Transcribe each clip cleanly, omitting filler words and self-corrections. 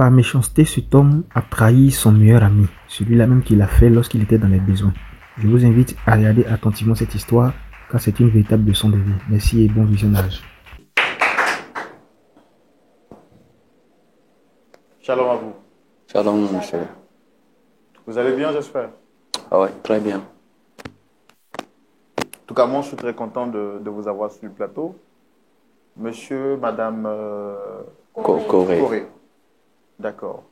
Par méchanceté, cet homme a trahi son meilleur ami, celui-là même qu'il a fait lorsqu'il était dans les besoins. Je vous invite à regarder attentivement cette histoire, car c'est une véritable leçon de vie. Merci et bon visionnage. Shalom à vous. Shalom, monsieur. Vous allez bien, j'espère? Ah ouais, très bien. En tout cas, moi, je suis très content de vous avoir sur le plateau. Monsieur, madame Corée. D'accord.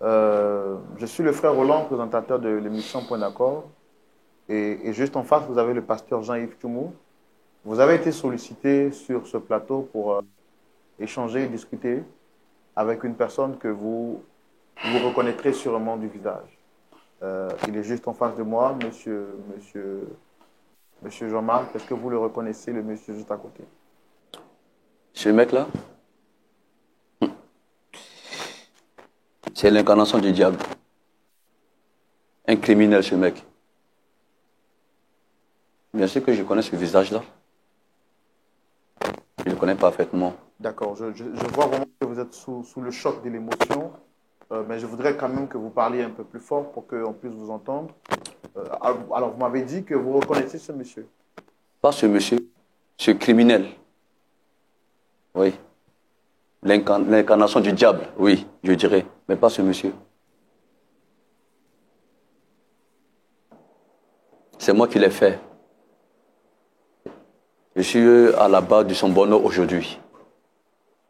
Je suis le frère Roland, présentateur de l'émission Point d'accord. Et juste en face, vous avez le pasteur Jean-Yves Tchoumou. Vous avez été sollicité sur ce plateau pour échanger et discuter avec une personne que vous reconnaîtrez sûrement du visage. Il est juste en face de moi, monsieur Jean-Marc. Est-ce que vous le reconnaissez, le monsieur juste à côté? Ce mec-là, c'est l'incarnation du diable. Un criminel, ce mec. Bien sûr que je connais ce visage-là. Je le connais parfaitement. D'accord. Je vois vraiment que vous êtes sous le choc de l'émotion. Mais je voudrais quand même que vous parliez un peu plus fort pour qu'on puisse vous entendre. Alors, vous m'avez dit que vous reconnaissez ce monsieur. Pas ce monsieur, ce criminel. Oui. L'incarnation du diable, oui, je dirais. Mais pas ce monsieur. C'est moi qui l'ai fait. Je suis à la base de son bonheur aujourd'hui.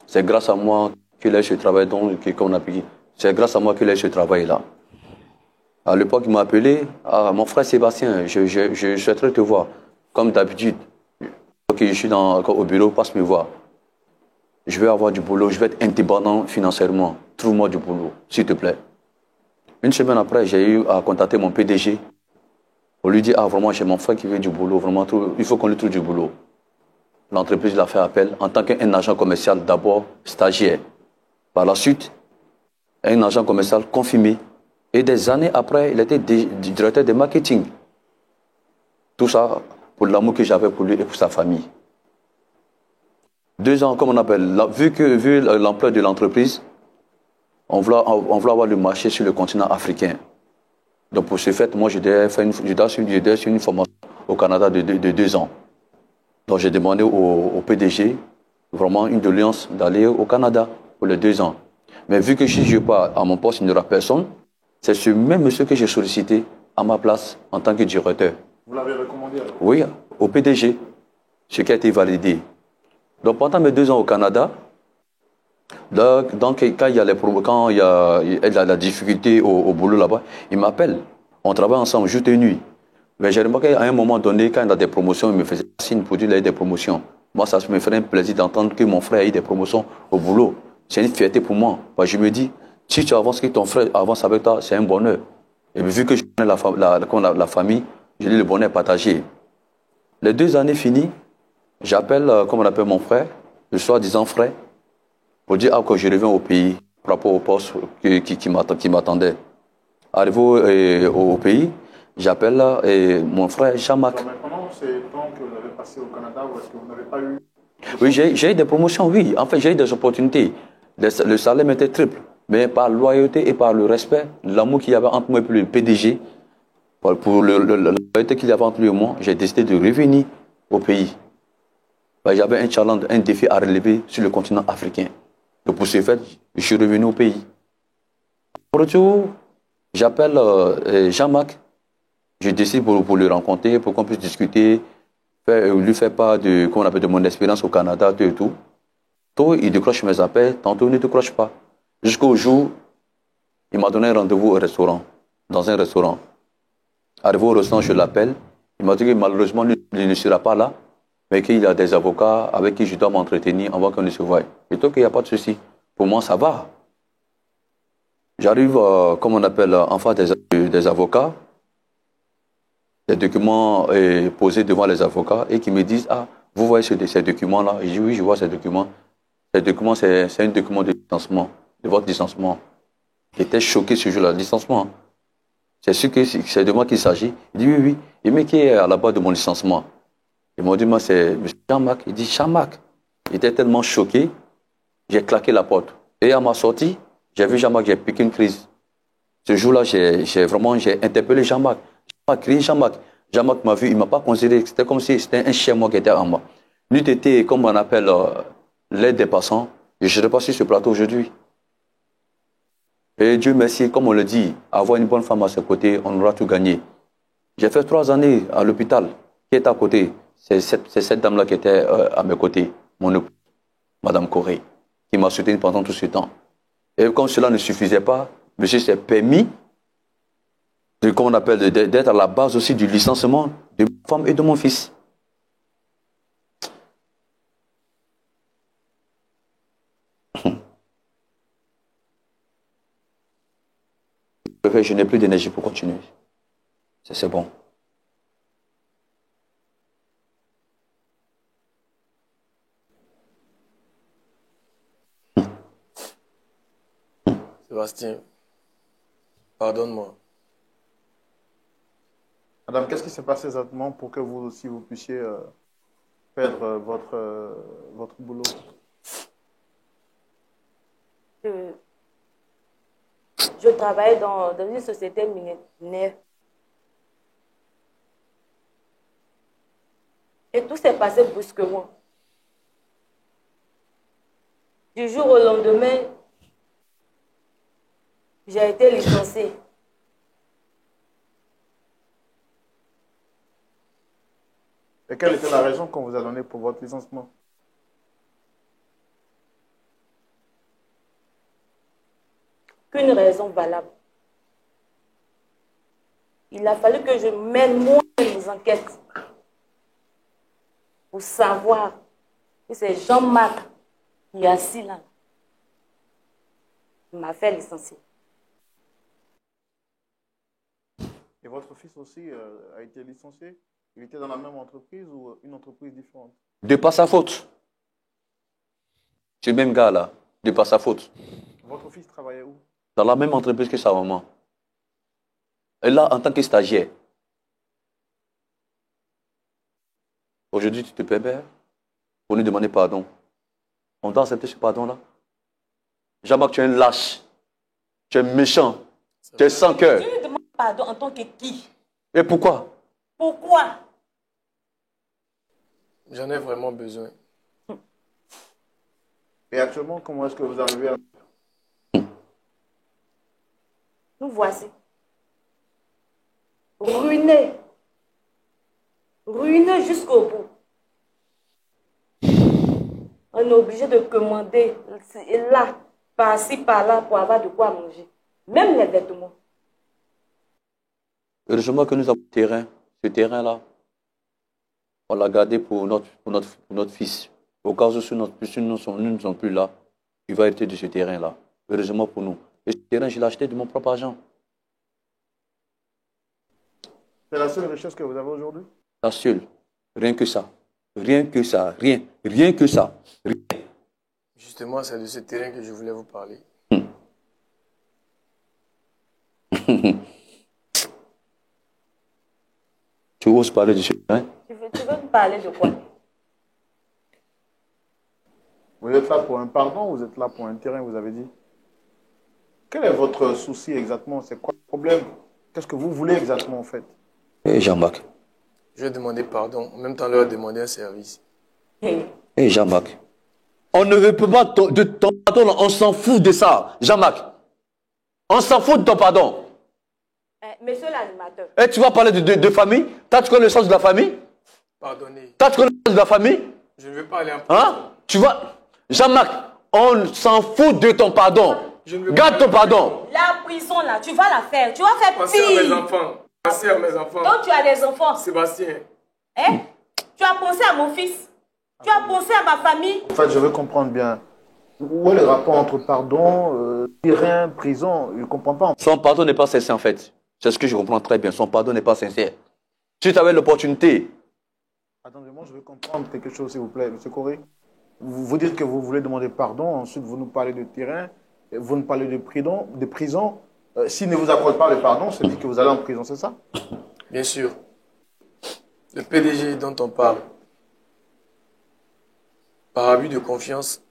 C'est grâce à moi qu'il a eu ce travail qu'on a payé. C'est grâce à moi qu'il a eu ce travail-là. À l'époque, il m'a appelé, mon frère Sébastien, je souhaiterais te voir. Comme d'habitude, je suis au bureau, passe me voir. Je vais avoir du boulot, je vais être indépendant financièrement. Trouve-moi du boulot, s'il te plaît. Une semaine après, j'ai eu à contacter mon PDG pour lui dire, vraiment, j'ai mon frère qui veut du boulot, vraiment, il faut qu'on lui trouve du boulot. L'entreprise l'a fait appel en tant qu'un agent commercial, d'abord stagiaire. Par la suite, un agent commercial confirmé. Et des années après, il était directeur de marketing. Tout ça pour l'amour que j'avais pour lui et pour sa famille. 2 ans, comme on appelle, vu l'ampleur de l'entreprise, on voulait avoir le marché sur le continent africain. Donc pour ce fait, moi, je devais suivre une formation au Canada de 2 ans. Donc j'ai demandé au PDG vraiment une doléance d'aller au Canada pour les 2 ans. Mais vu que si je pars à mon poste, il n'y aura personne, c'est ce même monsieur que j'ai sollicité à ma place en tant que directeur. Vous l'avez recommandé alors? Oui, au PDG, ce qui a été validé. Donc pendant mes 2 ans au Canada, donc quand il y a la difficulté au boulot là-bas, il m'appelle. On travaille ensemble jour et nuit. Mais j'ai remarqué qu'à un moment donné, quand il a des promotions, il me faisait signe pour dire qu'il a des promotions. Moi, ça me ferait un plaisir d'entendre que mon frère ait des promotions au boulot. C'est une fierté pour moi. Parce que je me dis, si tu avances, que ton frère avance avec toi, c'est un bonheur. Et vu que je connais la famille, je dis le bonheur partagé. Les 2 années finies, j'appelle, comme on appelle mon frère, le soi-disant frère, pour dire que je reviens au pays, par rapport au poste qui m'attendait. Arrivé au pays, j'appelle mon frère Jean-Marc. Pendant ces temps que vous avez passé au Canada, ou est-ce que vous n'avez pas eu... Oui, j'ai eu des promotions, oui. En fait, j'ai eu des opportunités. Le salaire m'était triple. Mais par loyauté et par le respect, l'amour qu'il y avait entre moi et le PDG, pour la loyauté qu'il y avait entre lui et moi, j'ai décidé de revenir au pays. J'avais un challenge, un défi à relever sur le continent africain. Donc pour ce fait, je suis revenu au pays. Pour retour, j'appelle Jean-Marc. Je décide pour le rencontrer, pour qu'on puisse discuter, lui faire part de mon expérience au Canada, tout et tout. Tantôt, il décroche mes appels, tantôt, il ne décroche pas. Jusqu'au jour, il m'a donné un rendez-vous au restaurant, dans un restaurant. Arrivé au restaurant, je l'appelle. Il m'a dit que malheureusement, il ne sera pas là, mais qu'il y a des avocats avec qui je dois m'entretenir avant qu'on ne se voie. Je dis qu'il n'y a pas de souci. Pour moi, ça va. J'arrive, comme on appelle, en face des avocats, des documents posés devant les avocats et qui me disent, vous voyez ces documents-là? Je dis, oui, je vois ces documents. Ces documents, c'est un document de licenciement, de votre licenciement. J'étais choqué ce jour-là, licenciement. C'est de moi qu'il s'agit. Il dit, oui, oui. Il me dit, qui est à la base de mon licenciement? Ils m'ont dit, c'est M. Jean-Marc. Il dit, Jean-Marc. Il était tellement choqué, j'ai claqué la porte. Et à ma sortie, j'ai vu Jean-Marc, j'ai piqué une crise. Ce jour-là, j'ai interpellé Jean-Marc. Jean-Marc, crié Jean-Marc. Jean-Marc m'a vu, il ne m'a pas considéré. C'était comme si c'était un chien moi qui était en moi. N'eût été, comme on appelle, l'aide des passants, je ne serais pas sur ce plateau aujourd'hui. Et Dieu merci, comme on le dit, avoir une bonne femme à ses côtés, on aura tout gagné. J'ai fait 3 années à l'hôpital. Qui est à côté? C'est cette dame-là qui était à mes côtés, mon épouse, Madame Corée, qui m'a soutenu pendant tout ce temps. Et comme cela ne suffisait pas, monsieur s'est permis comme on appelle, d'être à la base aussi du licenciement de ma femme et de mon fils. Je n'ai plus d'énergie pour continuer. C'est bon. Sébastien, pardonne-moi. Madame, qu'est-ce qui s'est passé exactement pour que vous aussi vous puissiez perdre votre boulot? Je travaille dans une société minière. Et tout s'est passé brusquement. Du jour au lendemain, j'ai été licenciée. Et quelle était la raison qu'on vous a donnée pour votre licenciement? Qu'une raison valable. Il a fallu que je mène moi mes enquêtes pour savoir que c'est Jean-Marc qui est assis là. Il m'a fait licencier. Et votre fils aussi a été licencié? Il était dans la même entreprise ou une entreprise différente? De par sa faute. C'est le même gars là, de par sa faute. Votre fils travaillait où? Dans la même entreprise que sa maman. Et là, en tant que stagiaire. Aujourd'hui, tu te permets pour nous demander pardon. On doit accepter ce pardon-là. Jean-Marc, tu es un lâche. Tu es méchant. Tu es sans cœur. Tu me demandes pardon en tant que qui? Et pourquoi? Pourquoi? J'en ai vraiment besoin. Et actuellement, comment est-ce que vous arrivez à... Nous voici. Ruinés. Ruinés jusqu'au bout. On est obligé de commander là, par-ci, par-là, pour avoir de quoi manger. Même les vêtements. Heureusement que nous avons ce terrain. Ce terrain-là, on l'a gardé pour notre fils. Au cas où si nous ne sommes plus là, il va hériter de ce terrain-là. Heureusement pour nous. Et ce terrain, je l'ai acheté de mon propre argent. C'est la seule richesse que vous avez aujourd'hui? La seule. Rien que ça. Rien que ça. Rien. Rien que ça. Rien. Justement, c'est de ce terrain que je voulais vous parler. Tu oses parler de ce terrain? Tu veux me parler de quoi? Vous êtes là pour un pardon ou vous êtes là pour un terrain, vous avez dit? Quel est votre souci exactement? C'est quoi le problème? Qu'est-ce que vous voulez exactement en fait? Eh Jean-Marc. Je vais demander pardon, en même temps leur demander un service. Eh Jean-Marc. On ne veut pas de ton pardon, on s'en fout de ça, Jean-Marc. On s'en fout de ton pardon. Monsieur l'animateur. Et tu vas parler de famille? T'as tu connais le sens de la famille? Pardonnez. T'as tu connais le sens de la famille? Je ne veux pas aller en prison. Hein? Tu vas... Jean-Marc, on s'en fout de ton pardon. Garde ton pardon. La prison là, tu vas la faire. Tu vas faire Pensez à mes pire. enfants. Pensez à mes enfants. Donc tu as des enfants. Sébastien. Hein? Tu as pensé à mon fils. Tu as pensé à ma famille. En fait, je veux comprendre bien. Où est le rapport entre pardon, terrain, prison? Je ne comprends pas. Son pardon n'est pas sincère en fait. C'est ce que je comprends très bien. Son pardon n'est pas sincère. Si tu avais l'opportunité... Attendez-moi, je veux comprendre quelque chose s'il vous plaît, monsieur Corée. Vous dites que vous voulez demander pardon, ensuite vous nous parlez de terrain, vous nous parlez de prison. S'il ne vous accorde pas le pardon, c'est dit que vous allez en prison, c'est ça? Bien sûr. Le PDG dont on parle, par abus de confiance,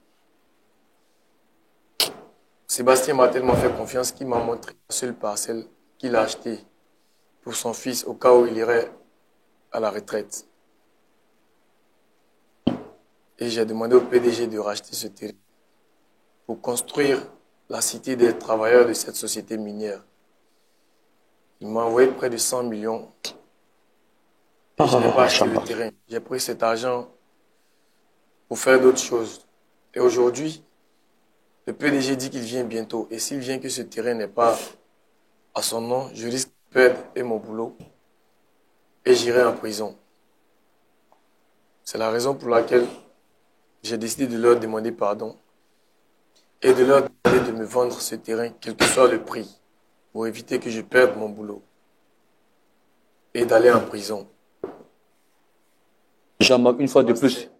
Sébastien m'a tellement fait confiance qu'il m'a montré la seule parcelle qu'il a achetée pour son fils au cas où il irait à la retraite. Et j'ai demandé au PDG de racheter ce terrain pour construire la cité des travailleurs de cette société minière. Il m'a envoyé près de 100 millions. Et je n'ai pas acheté le terrain. J'ai pris cet argent pour faire d'autres choses. Et aujourd'hui, le PDG dit qu'il vient bientôt. Et s'il vient que ce terrain n'est pas à son nom, je risque de perdre mon boulot et j'irai en prison. C'est la raison pour laquelle j'ai décidé de leur demander pardon et de leur demander de me vendre ce terrain, quel que soit le prix, pour éviter que je perde mon boulot et d'aller en prison. Jean-Marc, une fois de plus,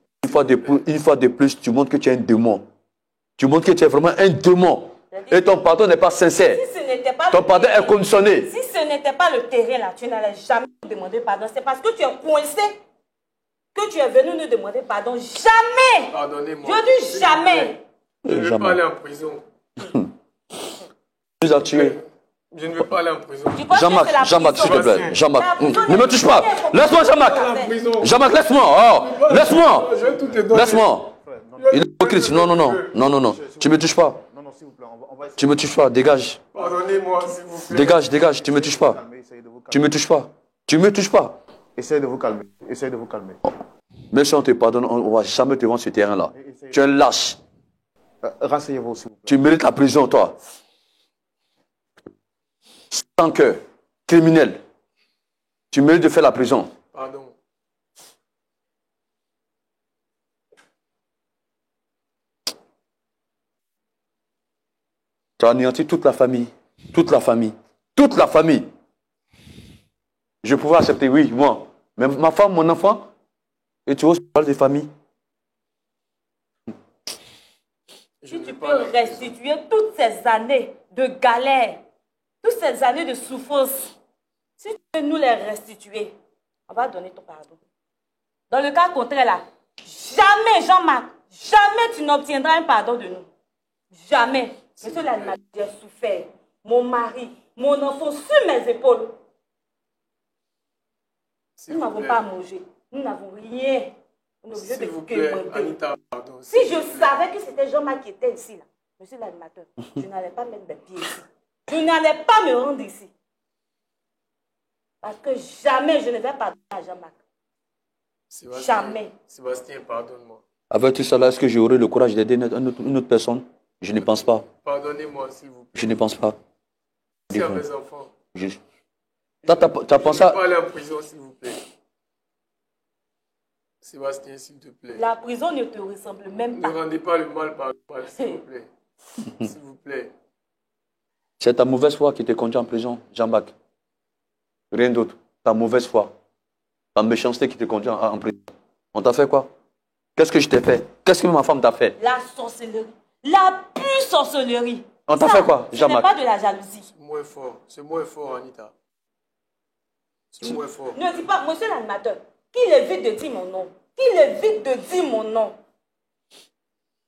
tu montres que tu es un démon. Tu montres que tu es vraiment un démon. Et ton pardon n'est pas sincère. Si ce n'était pas Ton pardon est conditionné. Si ce n'était pas le terrain là, tu n'allais jamais nous demander pardon. C'est parce que tu es coincé que tu es venu nous demander pardon. Jamais. Pardonnez-moi. Je dis jamais. Je ne veux pas aller en prison. Tu nous as tués. Je ne veux pas aller en prison. Jean-Marc, s'il te plaît. Jean-Marc, ne me touche pas. Laisse-moi, Jean-Marc. Jean-Marc, laisse-moi. Oh, laisse-moi. Laisse-moi. Il est hypocrite. Non. Tu ne me touches pas. Non, s'il vous plaît, on va essayer. Tu me touches pas. Dégage. Pardonnez-moi, s'il vous plaît. Dégage. Tu me touches pas. Tu me touches pas. Tu me touches pas. Essayez de vous calmer. Essayez de vous calmer. Même si on te pardonne, on ne va jamais te vendre ce terrain-là. Tu es un lâche. Rasseyez-vous, s'il vous plaît. Tu mérites la prison, toi. Sans cœur, criminel. Tu mérites de faire la prison. Pardon. Tu as anéanti toute la famille. Toute la famille. Toute la famille. Je pouvais accepter, oui, moi. Mais ma femme, mon enfant, et tu oses parler de famille. Si tu peux restituer toutes ces années de galère, toutes ces années de souffrance, si tu peux nous les restituer, on va donner ton pardon. Dans le cas contraire là, jamais Jean-Marc, jamais tu n'obtiendras un pardon de nous. Jamais. Monsieur l'animateur, j'ai souffert. Mon mari, mon enfant sur mes épaules. Nous n'avons pas mangé. Nous n'avons rien. On est obligé de quémander. Si je savais que c'était Jean-Marc qui était ici, là, monsieur l'animateur, je n'allais pas mettre mes pieds ici. Je n'allais pas me rendre ici. Parce que jamais je ne vais pardonner à Jean-Marc. Jamais. Sébastien, pardonne-moi. Avec tout ça là, est-ce que j'aurai le courage d'aider une autre personne? Je ne pense pas. Pardonnez-moi, s'il vous plaît. Je ne pense pas. Merci à mes enfants. T'as pensé à... Je ne veux pas aller en prison, s'il vous plaît. Sébastien, s'il te plaît. La prison ne te ressemble même pas. Ne rendez pas le mal par le mal, s'il vous plaît. S'il vous plaît. C'est ta mauvaise foi qui te conduit en prison, Jean-Marc. Rien d'autre. Ta mauvaise foi. Ta méchanceté qui te conduit en prison. On t'a fait quoi? Qu'est-ce que je t'ai fait? Qu'est-ce que ma femme t'a fait? La sorcellerie. La pure sorcellerie. On t'a fait quoi, Jean-Marc? Ce n'est pas de la jalousie. Ce mot est fort, Anita. Ce mot est fort. Ne dis pas, monsieur l'animateur, qu'il évite de dire mon nom. Qu'il évite de dire mon nom.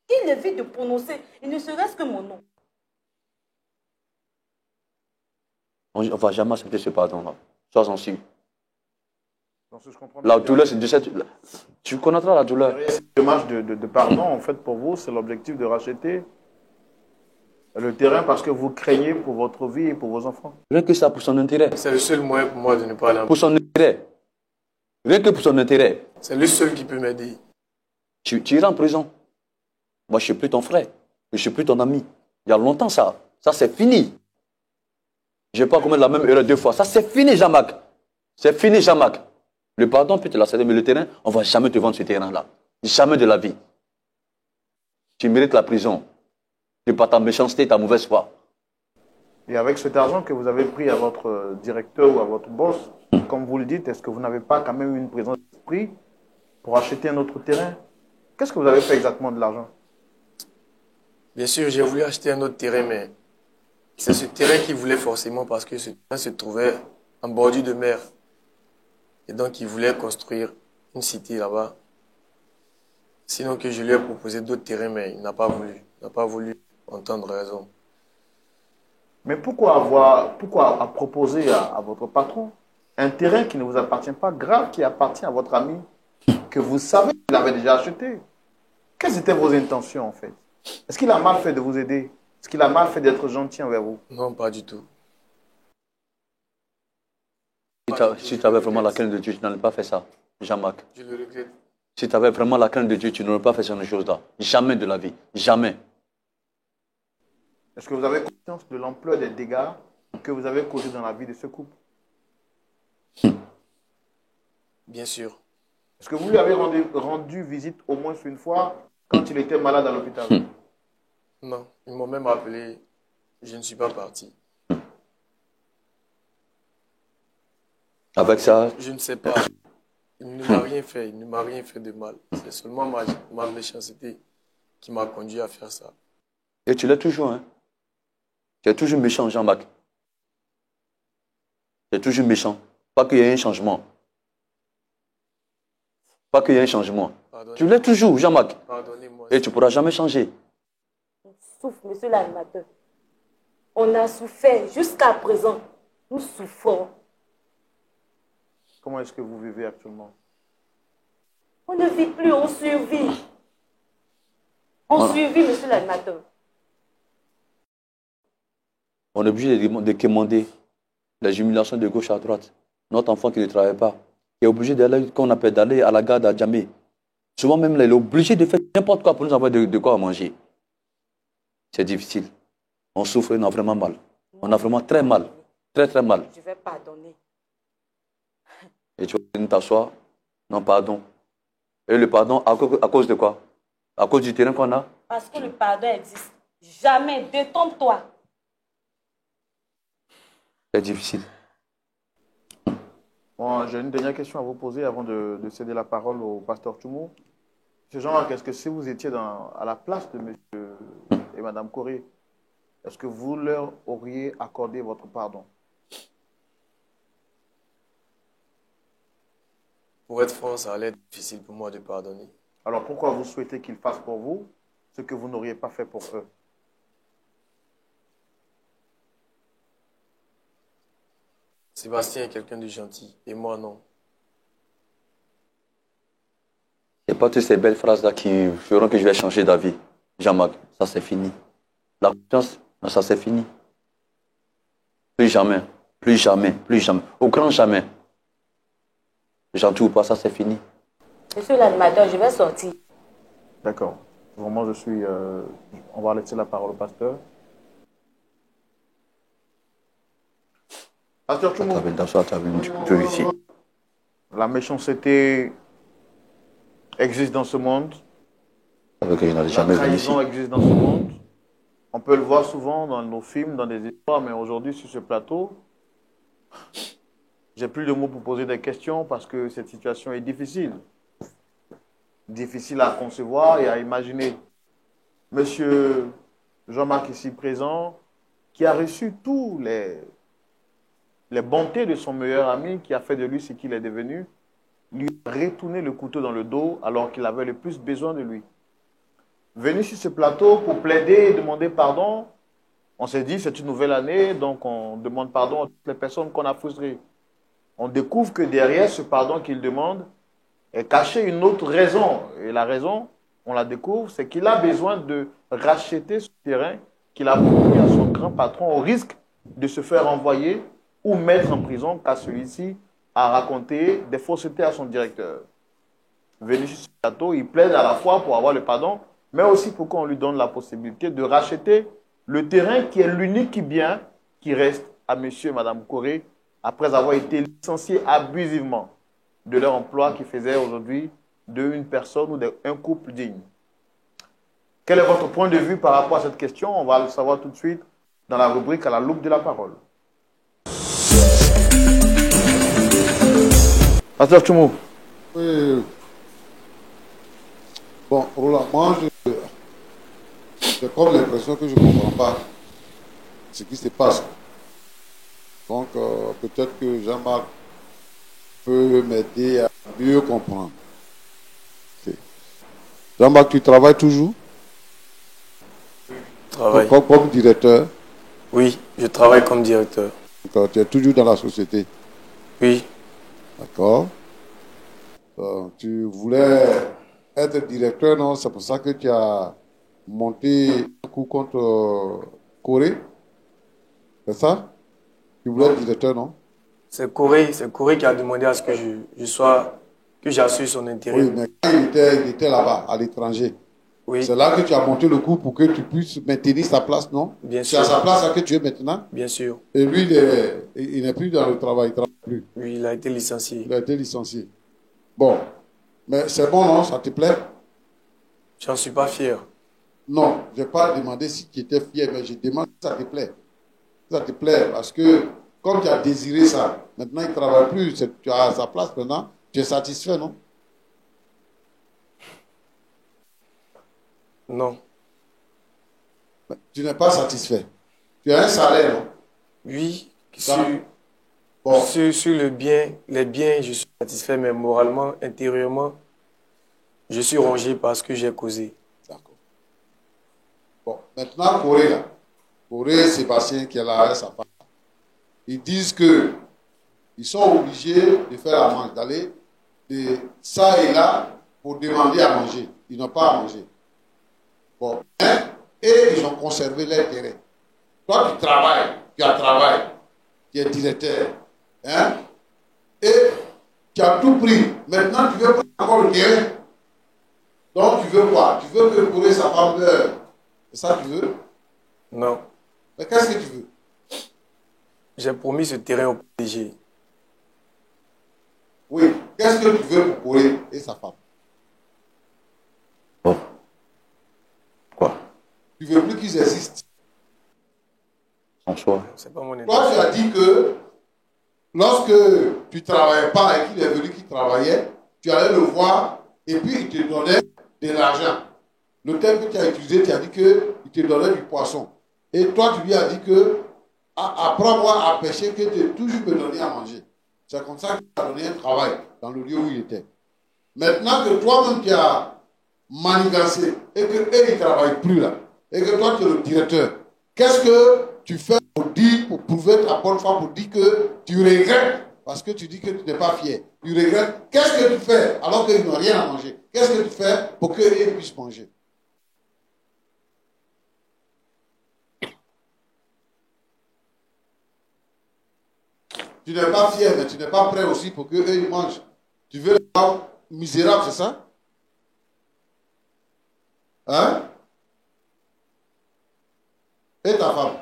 Qu'il évite de prononcer, il ne serait-ce que mon nom. On ne va jamais accepter ce pardon-là. Sois-en sûr. La douleur, c'est de cette... Tu connaîtras la douleur. Cette démarche de pardon, en fait, pour vous, c'est l'objectif de racheter le terrain parce que vous craignez pour votre vie et pour vos enfants. Rien que ça, pour son intérêt. C'est le seul moyen pour moi de ne pas aller en prison. Pour son intérêt. Rien que pour son intérêt. C'est le seul qui peut m'aider. Tu iras en prison. Moi, je ne suis plus ton frère. Je ne suis plus ton ami. Il y a longtemps, ça. Ça, c'est fini. Je ne vais pas commettre la même erreur 2 fois. Ça, c'est fini, Jean-Marc. C'est fini, Jean-Marc. Le pardon peut te la céder, mais le terrain, on ne va jamais te vendre ce terrain-là. Jamais de la vie. Tu mérites la prison. C'est pas ta méchanceté, ta mauvaise foi. Et avec cet argent que vous avez pris à votre directeur ou à votre boss, comme vous le dites, est-ce que vous n'avez pas quand même une présence d'esprit pour acheter un autre terrain? Qu'est-ce que vous avez fait exactement de l'argent? Bien sûr, j'ai voulu acheter un autre terrain, mais c'est ce terrain qu'il voulait forcément parce que ce terrain se trouvait en bordure de mer. Et donc, il voulait construire une cité là-bas. Sinon que je lui ai proposé d'autres terrains, mais il n'a pas voulu. Il n'a pas voulu entendre raison. Mais pourquoi proposer à votre patron un terrain qui ne vous appartient pas, grave, qui appartient à votre ami, que vous savez qu'il avait déjà acheté? Quelles étaient vos intentions en fait? Est-ce qu'il a mal fait de vous aider? Est-ce qu'il a mal fait d'être gentil envers vous? Non, pas du tout. Si tu avais vraiment la crainte de Dieu, tu n'aurais pas fait ça, Jean-Marc. Je le regrette. Si tu avais vraiment la crainte de Dieu, tu n'aurais pas fait cette chose-là. Jamais de la vie. Jamais. Est-ce que vous avez conscience de l'ampleur des dégâts que vous avez causés dans la vie de ce couple? Bien sûr. Est-ce que vous lui avez rendu visite au moins une fois quand il était malade à l'hôpital? Non, ils m'ont même appelé. Je ne suis pas parti. Avec ça, Je ne sais pas. Il ne m'a rien fait. Il ne m'a rien fait de mal. C'est seulement ma méchanceté qui m'a conduit à faire ça. et tu l'es toujours, hein. Tu es toujours méchant, Jean-Marc. Tu es toujours méchant. Pas qu'il y ait un changement. Pas qu'il y ait un changement. Tu l'es toujours, Jean-Marc. Pardonnez-moi. Et tu ne pourras jamais changer. On souffre, monsieur l'animateur. On a souffert jusqu'à présent. Nous souffrons. Comment est-ce que vous vivez actuellement? On ne vit plus, on survit. On survit, monsieur l'animateur. On est obligé de commander les humiliations de gauche à droite. Notre enfant qui ne travaille pas, qui est obligé d'aller, qu'on appelle d'aller à la gare d'Adjamé. Souvent même, il est obligé de faire n'importe quoi pour nous avoir de quoi manger. C'est difficile. On souffre, on a vraiment mal. On a vraiment très mal. Très, très mal. Je vais pardonner. Et tu vas venir t'asseoir. Non, pardon. Et le pardon, à cause de quoi? À cause du terrain qu'on a? Parce que le pardon existe. Jamais. Détrompe-toi. C'est difficile. Bon, j'ai une dernière question à vous poser avant de céder la parole au pasteur Tchoumou. M. Jean-Marc, est-ce que si vous étiez à la place de M. et Mme Corée, est-ce que vous leur auriez accordé votre pardon? Pour être franc, ça allait être difficile pour moi de pardonner. Alors pourquoi vous souhaitez qu'ils fassent pour vous ce que vous n'auriez pas fait pour eux? Sébastien est quelqu'un de gentil et moi non. C'est pas toutes ces belles phrases-là qui feront que je vais changer d'avis. Jean-Marc, ça c'est fini. La confiance, ça c'est fini. Plus jamais, plus jamais, plus jamais. Au grand jamais. Gentil ou pas, ça c'est fini. Monsieur l'animateur, je vais sortir. D'accord. Vraiment, on va laisser la parole au pasteur. Pasteur Tchoumou, la méchanceté existe dans ce monde. La trahison existe dans ce monde. On peut le voir souvent dans nos films, dans des histoires, mais aujourd'hui, sur ce plateau, j'ai plus de mots pour poser des questions parce que cette situation est difficile. Difficile à concevoir et à imaginer. Monsieur Jean-Marc ici présent, qui a reçu tous les bontés de son meilleur ami, qui a fait de lui ce qu'il est devenu, lui a retourné le couteau dans le dos alors qu'il avait le plus besoin de lui. Venu sur ce plateau pour plaider et demander pardon, on s'est dit c'est une nouvelle année, donc on demande pardon à toutes les personnes qu'on a frustrées. On découvre que derrière ce pardon qu'il demande est cachée une autre raison. Et la raison, on la découvre, c'est qu'il a besoin de racheter ce terrain qu'il a promis à son grand patron au risque de se faire envoyer ou mettre en prison car celui-ci a raconté des faussetés à son directeur. Venu sur ce plateau, il plaide à la fois pour avoir le pardon, mais aussi pour qu'on lui donne la possibilité de racheter le terrain qui est l'unique bien qui reste à monsieur et madame Corée après avoir été licenciés abusivement de leur emploi qui faisait aujourd'hui d'une personne ou d'un couple digne. Quel est votre point de vue par rapport à cette question? On va le savoir tout de suite dans la rubrique à la loupe de la parole. Pasteur Tchoumou. Oui. Bon, Roland, moi, j'ai comme l'impression que je ne comprends pas ce qui se passe. Donc, peut-être que Jean-Marc peut m'aider à mieux comprendre. Okay. Jean-Marc, tu travailles toujours? Travail. Comme directeur? Oui, je travaille comme directeur. Donc, tu es toujours dans la société. Oui, D'accord. Tu voulais être directeur, non? C'est pour ça que tu as monté un coup contre Corée. C'est ça? Tu voulais être directeur, non? c'est Corée qui a demandé à ce que que j'assure son Oui, intérim. mais quand il était là-bas, à l'étranger, Oui, c'est là que tu as monté le coup pour que tu puisses maintenir sa place, non? bien C'est à sûr, sa place là que tu es maintenant. bien sûr. Et lui, il n'est plus dans le travail, il ne travaille plus. Oui, il a été licencié. Il a été licencié. Bon, mais c'est bon, non? Ça te plaît? J'en suis pas fier. Non, je n'ai pas demandé si tu étais fier, mais je demande si ça te plaît. Si ça te plaît, parce que comme tu as désiré ça, maintenant il ne travaille plus, tu as à sa place maintenant, tu es satisfait, non? Non. Mais tu n'es pas satisfait. Tu as un salaire, non? Oui, Ça- sur, Bon, sur les biens, je suis satisfait, mais moralement, intérieurement, je suis rongé par ce que j'ai causé. d'accord. Bon, maintenant, Corée, là. Corée, Sébastien qui est là avec sa femme. Ils disent que ils sont obligés de faire la manche, d'aller de ça et là pour demander à manger. Ils n'ont pas à manger. Bon, hein? Et ils ont conservé leur terrain. Toi, tu travailles, tu as travaillé, tu es directeur, hein? Et tu as tout pris. Maintenant, tu veux prendre encore le terrain. Donc, tu veux quoi? Tu veux que Corée, sa femme meure. C'est ça que tu veux? Non. Mais qu'est-ce que tu veux? J'ai promis ce terrain au PDG. Oui. Qu'est-ce que tu veux pour Corée et sa femme? Bon. Quoi? Tu veux plus qu'ils existent. Son choix. C'est pas mon Toi, intérêt. tu as dit que lorsque tu ne travaillais pas et qu'il est venu qu'il travaillait, tu allais le voir et puis il te donnait de l'argent. Le terme que tu as utilisé, tu as dit qu'il te donnait du poisson. Et toi, tu lui as dit que apprends-moi à pêcher, que tu toujours me donner à manger. C'est comme ça qu'il t'a donné un travail dans le lieu où il était. Maintenant que toi-même tu as manigancé et que eux ils ne travaillent plus là, et que toi tu es le directeur, qu'est-ce que tu fais pour dire, pour prouver ta bonne foi, pour dire que tu regrettes, parce que tu dis que tu n'es pas fier, tu regrettes, qu'est-ce que tu fais alors qu'ils n'ont rien à manger? Qu'est-ce que tu fais pour qu'ils puissent manger? Tu n'es pas fier, mais tu n'es pas prêt aussi pour qu'eux ils mangent. Tu veux les rendre misérables, c'est ça? Hein? Et ta femme?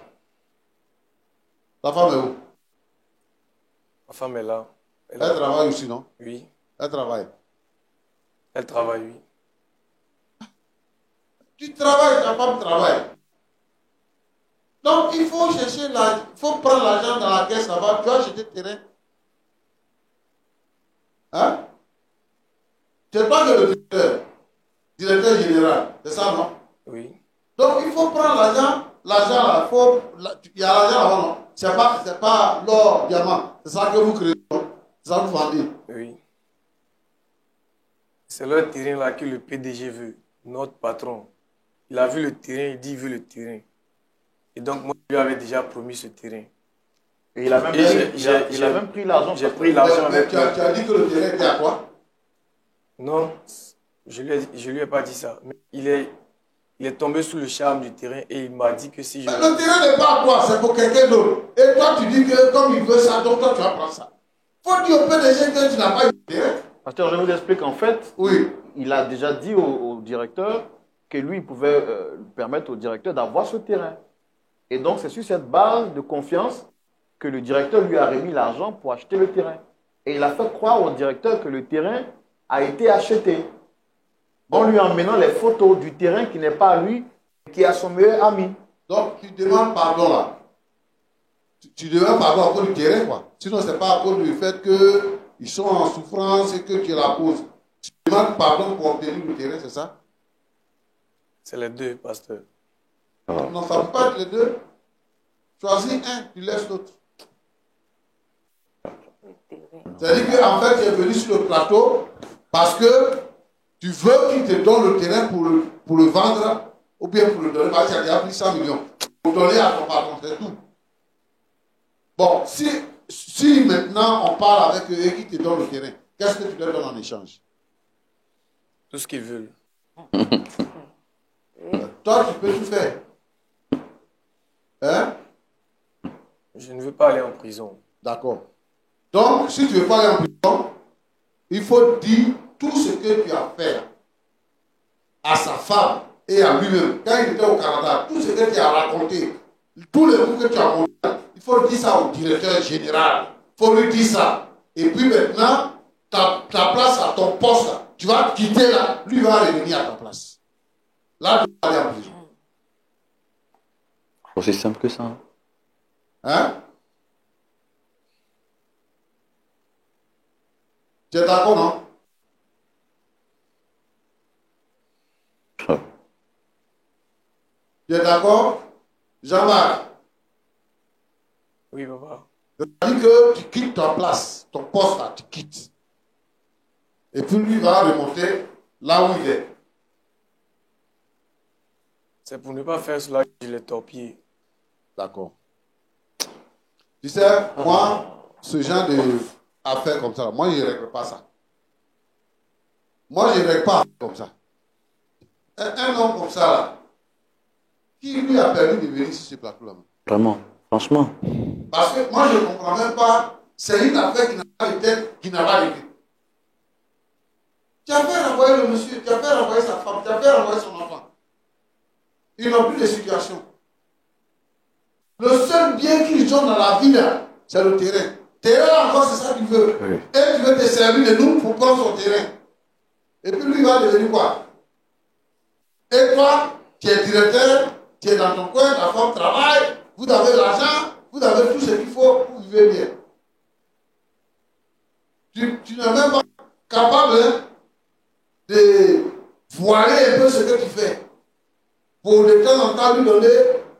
Ta femme est où? Ma femme est là. Elle travaille aussi, non? Oui, Elle travaille. elle travaille, oui. Tu travailles, ta femme travaille. Donc il faut chercher il faut prendre l'argent dans la caisse là-bas, tu vas acheter terrain. Hein? C'est toi qui es le directeur général, c'est ça, non? Oui, Donc il faut prendre l'argent là, il y a l'argent là-bas, non? C'est pas l'or, diamant, c'est ça que vous créez, non? C'est ça que vous vendez. oui. C'est le terrain là que le PDG veut, notre patron. Il a vu le terrain, il dit il veut le terrain. Et donc moi, je lui avais déjà promis ce terrain. Et il a même, Et il a même pris l'argent. J'ai pris l'argent Mais avec tu as dit que le terrain était à toi? Non, je lui ai pas dit ça. Mais il est tombé sous le charme du terrain et il m'a dit que si je... Mais le terrain n'est pas à toi, c'est pour quelqu'un d'autre. Et toi, tu dis que comme il veut ça, donc toi, tu vas prendre ça. Faut dire au PDG que tu n'as pas eu de terrain. Pasteur, je vous explique en fait, Oui. il a déjà dit au directeur que lui, il pouvait permettre au directeur d'avoir ce terrain. Et donc, c'est sur cette base de confiance que le directeur lui a remis l'argent pour acheter le terrain. Et il a fait croire au directeur que le terrain a été acheté. En lui emmenant les photos du terrain qui n'est pas à lui, qui est à son meilleur ami. Donc, tu demandes pardon là. Tu demandes pardon à cause du terrain, quoi. Sinon, ce n'est pas à cause du fait qu'ils sont en souffrance et que tu es la cause. Tu demandes pardon pour obtenir le terrain, c'est ça? C'est les deux, pasteur. Non, ça ne peut pas être les deux. Choisis un, tu laisses l'autre. C'est-à-dire qu'en fait, tu es venu sur le plateau parce que tu veux qu'il te donne le terrain pour le vendre ou bien pour le donner parce qu'il a déjà pris 100 millions. pour donner à ton patron, c'est tout. Bon, si maintenant on parle avec eux et qu'ils te donnent le terrain, qu'est-ce que tu leur donnes en échange? Tout ce qu'ils veulent. Toi, tu peux tout faire. Hein? Je ne veux pas aller en prison. D'accord. Donc, si tu ne veux pas aller en prison, il faut dire tout ce que tu as fait à sa femme et à lui-même. Quand il était au Canada, tout ce que tu as raconté, tous les mots que tu as montré, il faut dire ça au directeur général. Il faut lui dire ça. Et puis maintenant, ta place à ton poste, tu vas quitter là, lui va revenir à ta place. Là, tu vas aller en prison. Aussi simple que ça. Hein? Tu es d'accord, non? Tu es d'accord? Jean-Marc? Oui, papa. C'est-à-dire que tu quittes ta place, ton poste là, tu quittes. Et puis lui va remonter là où il est. C'est pour ne pas faire cela que je l'ai torpillé. D'accord. Tu sais, moi, ce genre d'affaires comme ça, moi, je ne règle pas ça. Moi, je ne règle pas comme ça. Un homme comme ça, là, qui lui a permis de venir sur ce plateau-là? Vraiment, franchement. Parce que moi, je ne comprends même pas. C'est une affaire qui n'a pas de tête, qui n'a pas de queue. Tu as fait renvoyer le monsieur, tu as fait renvoyer sa femme, tu as fait renvoyer son enfant. Ils n'ont plus de situation. Le seul bien qu'ils ont dans la vie, c'est le terrain. Terrain encore, c'est ça qu'il veut. Oui. Et tu veux te servir de nous pour prendre son terrain. Et puis lui, il va devenir quoi? Et toi, tu es directeur, tu es dans ton coin, ta femme travaille, vous avez l'argent, vous avez tout ce qu'il faut pour vivre bien. Tu n'es même pas capable de voiler un peu ce que tu fais. Pour de temps en temps lui donner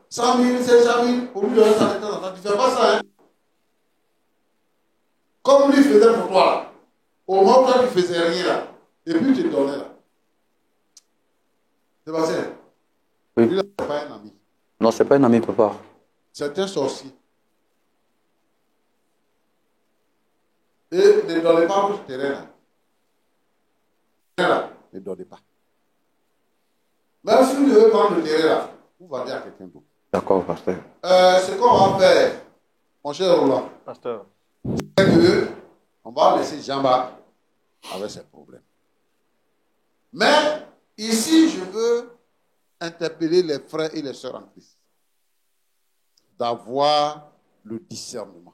100 000, 500 000, pour lui donner ça de temps en temps. Tu ne fais pas ça, hein? Comme lui faisait pour toi, là. Au moment où toi, tu ne faisais rien, là. Et puis tu te donnais, là. Sébastien, oui. Lui, là, c'est pas un ami. Non, c'est pas un ami, papa. C'est un sorcier. Et ne donnez pas votre terrain, là. Ne donnez pas. Même si vous devez vendre le terrain, là, vous vendez à quelqu'un d'autre. D'accord, pasteur. Ce qu'on va faire, mon cher Roland, Pasteur. c'est que on va laisser Jean-Marc avec ses problèmes. Mais ici, je veux interpeller les frères et les sœurs en Christ d'avoir le discernement,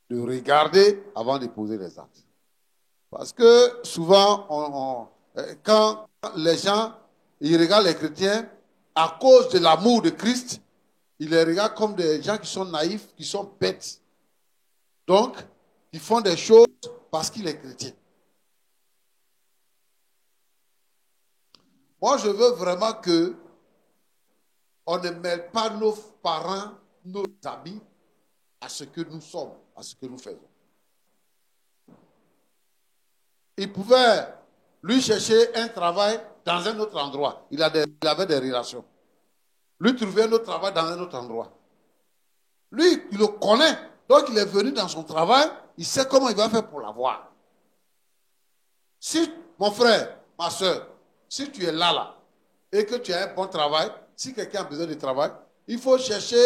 de regarder avant de poser les actes. Parce que souvent, quand les gens ils regardent les chrétiens, à cause de l'amour de Christ, ils les regardent comme des gens qui sont naïfs, qui sont bêtes. Donc, ils font des choses parce qu'il est chrétien. Moi, je veux vraiment que on ne mêle pas nos parents, nos amis, à ce que nous sommes, à ce que nous faisons. Il pouvait lui chercher un travail dans un autre endroit. Il avait des relations. Lui trouver un autre travail dans un autre endroit. Lui, il le connaît. Donc, il est venu dans son travail. Il sait comment il va faire pour l'avoir. Si, mon frère, ma soeur, si tu es là, et que tu as un bon travail, si quelqu'un a besoin de travail, il faut chercher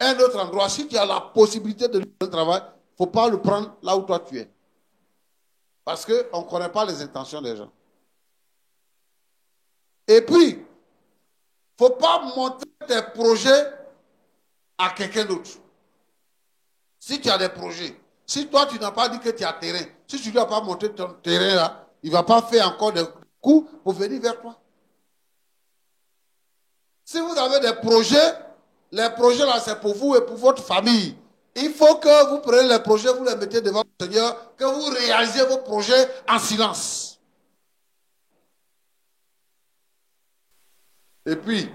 un autre endroit. Si tu as la possibilité de lui donner un travail, il ne faut pas le prendre là où toi tu es. Parce qu'on ne connaît pas les intentions des gens. Et puis, il ne faut pas montrer tes projets à quelqu'un d'autre. Si tu as des projets, si toi tu n'as pas dit que tu as terrain, si tu ne lui as pas montré ton terrain là, il ne va pas faire encore des coups pour venir vers toi. Si vous avez des projets, les projets là c'est pour vous et pour votre famille. Il faut que vous preniez les projets, vous les mettez devant le Seigneur, que vous réalisez vos projets en silence. Et puis,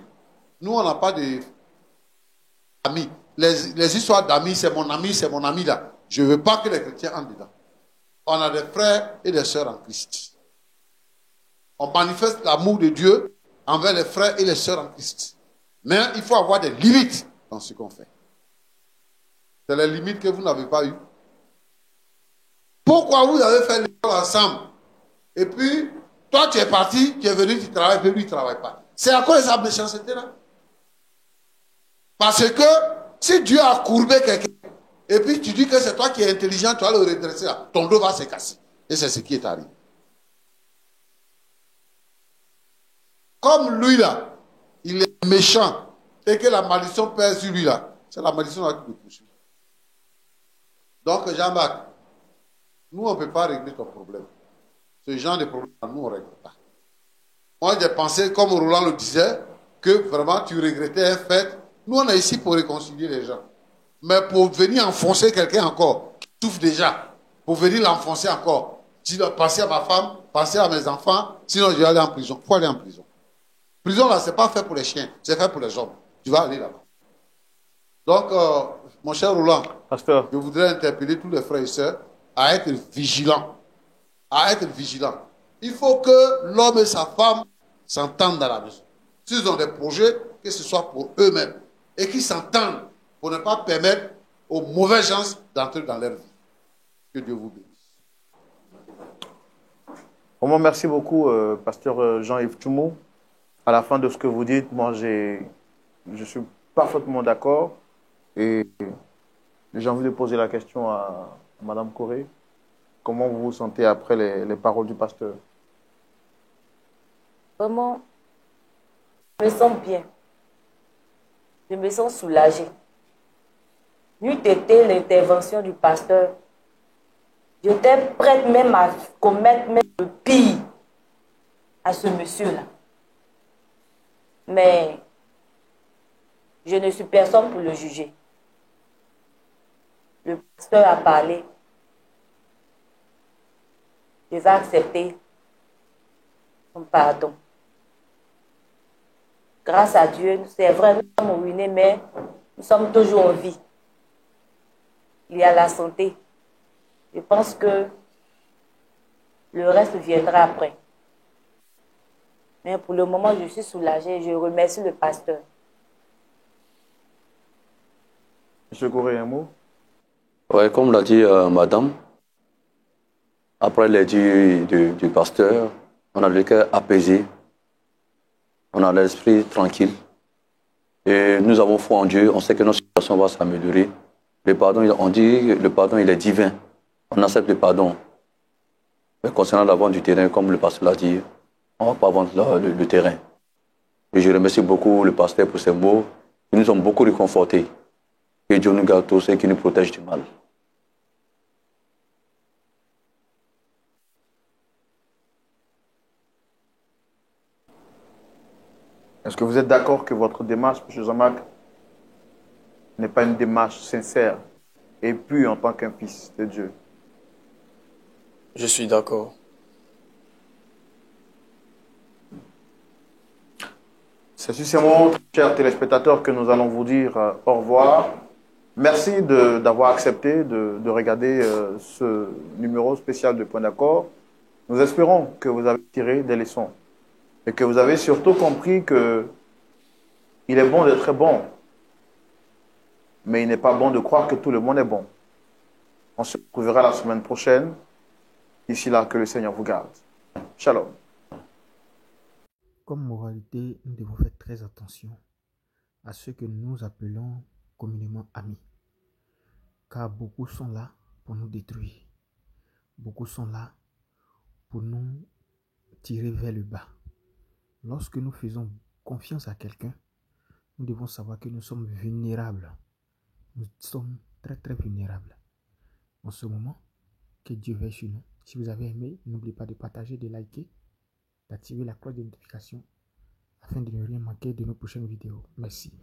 nous, on n'a pas d'amis. Les histoires d'amis, c'est mon ami là. Je ne veux pas que les chrétiens entrent dedans. On a des frères et des sœurs en Christ. On manifeste l'amour de Dieu envers les frères et les sœurs en Christ. Mais il faut avoir des limites dans ce qu'on fait. C'est les limites que vous n'avez pas eues. Pourquoi vous avez fait l'école ensemble? Et puis, toi, tu es parti, tu es venu, tu travailles, puis lui, il ne travaille pas. C'est à cause de sa méchanceté-là. Parce que si Dieu a courbé quelqu'un, et puis tu dis que c'est toi qui es intelligent, tu vas le redresser là, ton dos va se casser. Et c'est ce qui est arrivé. Comme lui là, il est méchant, et que la malédiction pèse sur lui là, c'est la malédiction là qui le poursuit. Donc Jean-Marc, nous on ne peut pas régler ton problème. Ce genre de problème, nous on ne règle pas. Moi j'ai pensé, comme Roland le disait, que vraiment tu regrettais un fait. Nous on est ici pour réconcilier les gens. Mais pour venir enfoncer quelqu'un encore, qui souffre déjà, pour venir l'enfoncer encore, tu dois penser à ma femme, penser à mes enfants, sinon je vais aller en prison. Il faut aller en prison. Prison là, c'est pas fait pour les chiens, c'est fait pour les hommes. Tu vas aller là-bas. Donc, mon cher Roland, Pasteur, je voudrais interpeller tous les frères et sœurs à être vigilants. À être vigilants. Il faut que l'homme et sa femme s'entendent dans la maison. S'ils ont des projets, que ce soit pour eux-mêmes. Et qu'ils s'entendent pour ne pas permettre aux mauvaises gens d'entrer dans leur vie. Que Dieu vous bénisse. vraiment, merci beaucoup, pasteur Jean-Yves Tchoumou. À la fin de ce que vous dites, moi, je suis parfaitement d'accord. Et j'ai envie de poser la question à Madame Corée. Comment vous vous sentez après les paroles du pasteur? Vraiment, je me sens bien. Je me sens soulagée. N'eût été l'intervention du pasteur, j'étais prête même à commettre même le pire à ce monsieur-là. Mais je ne suis personne pour le juger. Le pasteur a parlé. Je vais accepter son pardon. Grâce à Dieu, c'est vrai, nous sommes ruinés, mais nous sommes toujours en vie. Il y a la santé. Je pense que le reste viendra après. Mais pour le moment, je suis soulagée et je remercie le pasteur. Monsieur Corée, un mot? Ouais, comme l'a dit madame, après les dits du pasteur, on a le cœur apaisé, on a l'esprit tranquille. Et nous avons foi en Dieu, on sait que notre situation va s'améliorer. Le pardon, on dit que le pardon, il est divin. On accepte le pardon. Mais concernant la vente du terrain, comme le pasteur l'a dit, on ne va pas vendre le terrain. Et je remercie beaucoup le pasteur pour ses mots. Ils nous ont beaucoup réconfortés. Que Dieu nous garde tous et qu'il nous protège du mal. Est-ce que vous êtes d'accord que votre démarche, M. Jean-Marc, n'est pas une démarche sincère et pure en tant qu'un fils de Dieu? Je suis d'accord. C'est sur ces mots, chers téléspectateurs, que nous allons vous dire au revoir. Merci d'avoir accepté de regarder ce numéro spécial de Point d'accord. Nous espérons que vous avez tiré des leçons et que vous avez surtout compris que il est bon d'être bon, mais il n'est pas bon de croire que tout le monde est bon. On se retrouvera la semaine prochaine. D'ici là, que le Seigneur vous garde. Shalom. Comme moralité, nous devons faire très attention à ceux que nous appelons communément amis. Car beaucoup sont là pour nous détruire. Beaucoup sont là pour nous tirer vers le bas. Lorsque nous faisons confiance à quelqu'un, nous devons savoir que nous sommes vulnérables. Nous sommes très très vulnérables. En ce moment, que Dieu veille sur nous. Si vous avez aimé, n'oubliez pas de partager, de liker, d'activer la cloche de notification afin de ne rien manquer de nos prochaines vidéos. Merci.